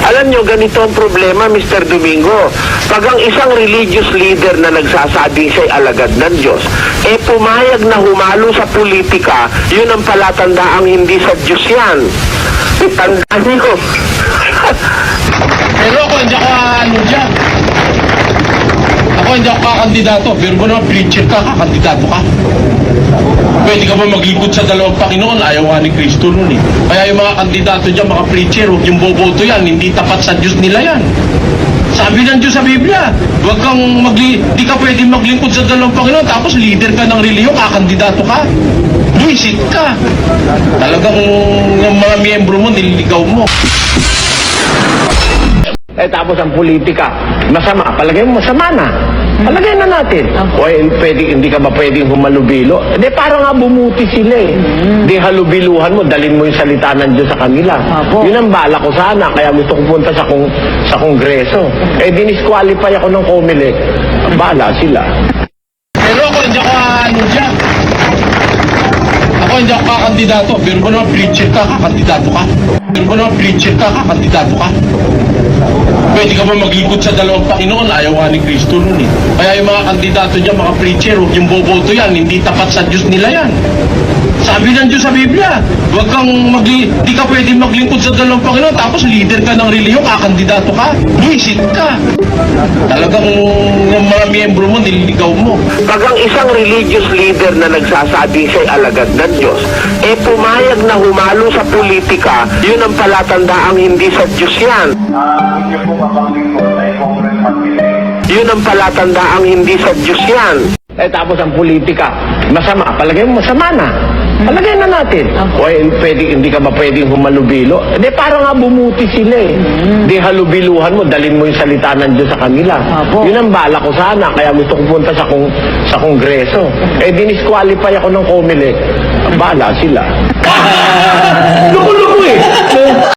Alam nyo, ganito ang problema, Mr. Domingo. Pag ang isang religious leader na nagsasabing siya'y alagad ng Diyos, pumayag na humalo sa politika, yun ang palatandaang hindi sa Diyos yan. Tandaan nyo. Pero ako, hindi ako ano dyan. Ako, hindi ako kakandidato. Pero mo naman, preacher ka, kakandidato ka. Pwede ka ba maglingkod sa dalawang Panginoon? Ayaw nga ni Kristo nun eh. Kaya yung mga kandidato dyan, mga preacher, huwag yung boboto yan. Hindi tapat sa Diyos nila yan. Sabi ng Diyos sa Biblia, huwag kang di ka pwede maglingkod sa dalawang Panginoon, tapos leader ka ng reliyon, kakandidato ka. Buisit ka. Talagang yung mga miyembro mo, nililigaw mo. Tapos ang politika, masama. Palagay mo, masama na. Palagay na natin. O hindi ka ba pwedeng humalubilo? Parang nga bumuti sila eh. Di halubiluhan mo, dalin mo yung salita ng Diyos sa kanila. Yun ang bala ko sana, kaya gusto ko punta sa kongreso. Dinisqualify ako ng COMELEC. Bala sila. Pero ako, hindi ako ano dyan. Ako, hindi ako kakandidato. Pero mo naman, preacher ka, kakandidato ka. Pero mo naman, preacher ka, kakandidato ka. Pwede ka ba maglingkod sa dalawang Panginoon? Ayaw nga ni Kristo nun eh. Kaya yung mga kandidato dyan, mga preacher, huwag yung boboto yan. Hindi tapat sa Diyos nila yan. Sabi ng Diyos sa Biblia, huwag kang di ka pwede maglingkod sa dalawang Panginoon, tapos leader ka ng reliyon, kakandidato ka. Buisit ka. Talagang yung mga miyembro mo, nililigaw mo. Pag ang isang religious leader na nagsasabing siya'y alagad ng Diyos, pumayag na humalo sa politika, yun ang palatandaang hindi sa Diyos yan. Hindi po mapaglingkod ay Congressman Pili. Yun ang palatandaang hindi sa Diyos yan. Tapos ang politika, masama. Palagay mo, masama na. Palagay na natin. O hindi ka ba pwedeng humalubilo? Parang nga bumuti sila eh. Di halubiluhan mo, dalin mo yung salita ng Diyos sa kanila. Yun ang bala ko sana, kaya gusto ko punta sa kongreso. Dinisqualify ako ng COMELEC. Bala sila. Luko-luko eh.